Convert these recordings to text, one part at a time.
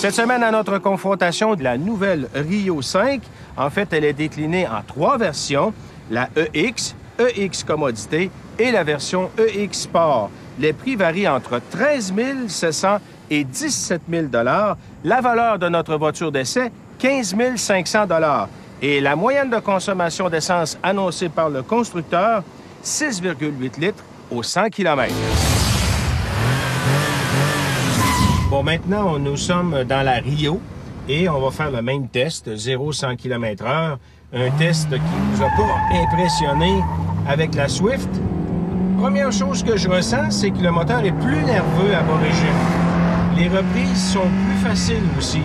Cette semaine, à notre confrontation de la nouvelle Rio 5, en fait, elle est déclinée en 3 versions, la EX, EX Commodité et la version EX Sport. Les prix varient entre 13 700 et 17 000 $. La valeur de notre voiture d'essai, 15 500 $. Et la moyenne de consommation d'essence annoncée par le constructeur, 6,8 litres au 100 km. Bon, maintenant, nous sommes dans la Rio et on va faire le même test, 0-100 km/h. Un test qui nous a pas impressionné avec la Swift. Première chose que je ressens, c'est que le moteur est plus nerveux à bas régime. Les reprises sont plus faciles aussi.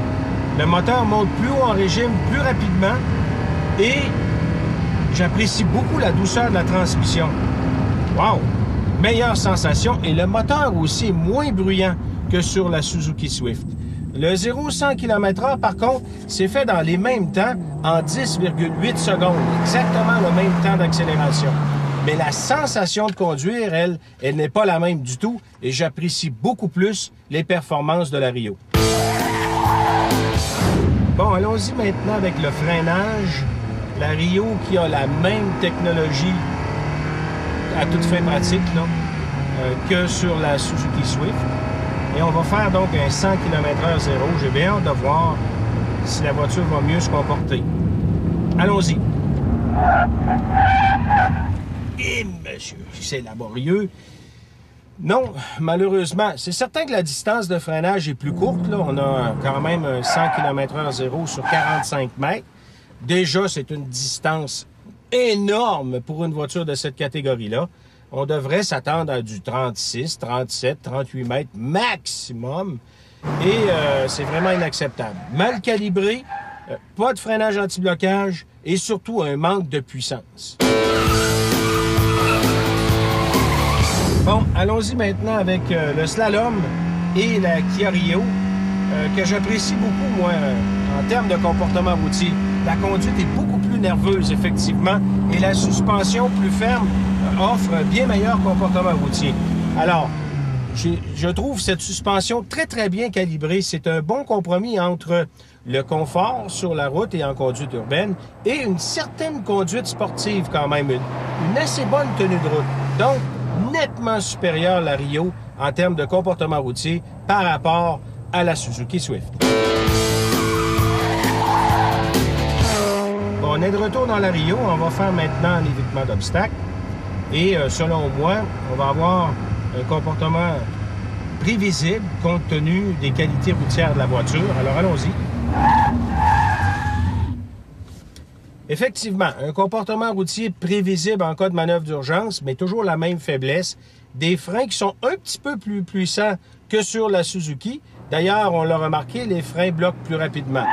Le moteur monte plus haut en régime plus rapidement et j'apprécie beaucoup la douceur de la transmission. Wow! Meilleure sensation et le moteur aussi est moins bruyant que sur la Suzuki Swift. Le 0-100 km/h, par contre, c'est fait dans les mêmes temps, en 10,8 secondes. Exactement le même temps d'accélération. Mais la sensation de conduire, elle n'est pas la même du tout et j'apprécie beaucoup plus les performances de la Rio. Bon, allons-y maintenant avec le freinage. La Rio qui a la même technologie à toute fin pratique là, que sur la Suzuki Swift. Et on va faire donc un 100 km/h 0. J'ai bien hâte de voir si la voiture va mieux se comporter. Allons-y. Et monsieur, c'est laborieux. Non, malheureusement. C'est certain que la distance de freinage est plus courte. Là. On a quand même un 100 km/h 0 sur 45 mètres. Déjà, c'est une distance énorme pour une voiture de cette catégorie-là. On devrait s'attendre à du 36, 37, 38 mètres maximum. Et c'est vraiment inacceptable. Mal calibré, pas de freinage anti-blocage et surtout un manque de puissance. Bon, allons-y maintenant avec le slalom et la Kia Rio, que j'apprécie beaucoup, moi, en termes de comportement routier. La conduite est beaucoup plus nerveuse, effectivement, et la suspension plus ferme offre un bien meilleur comportement routier. Alors, je trouve cette suspension très, très bien calibrée. C'est un bon compromis entre le confort sur la route et en conduite urbaine et une certaine conduite sportive quand même, une assez bonne tenue de route. Donc, nettement supérieure la Rio en termes de comportement routier par rapport à la Suzuki Swift. Bon, on est de retour dans la Rio. On va faire maintenant l'évitement d'obstacles. Et selon moi, on va avoir un comportement prévisible compte tenu des qualités routières de la voiture. Alors, allons-y. Effectivement, un comportement routier prévisible en cas de manœuvre d'urgence, mais toujours la même faiblesse. Des freins qui sont un petit peu plus puissants que sur la Suzuki. D'ailleurs, on l'a remarqué, les freins bloquent plus rapidement.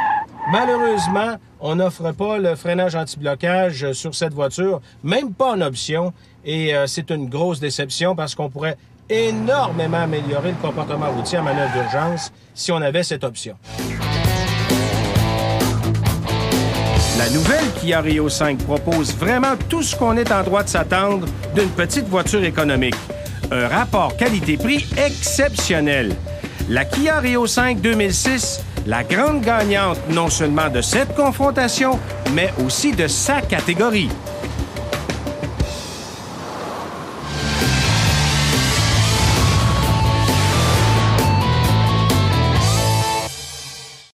Malheureusement, on n'offre pas le freinage anti-blocage sur cette voiture, même pas en option. Et c'est une grosse déception parce qu'on pourrait énormément améliorer le comportement routier en manœuvre d'urgence si on avait cette option. La nouvelle Kia Rio 5 propose vraiment tout ce qu'on est en droit de s'attendre d'une petite voiture économique. Un rapport qualité-prix exceptionnel. La Kia Rio 5 2006, la grande gagnante non seulement de cette confrontation, mais aussi de sa catégorie.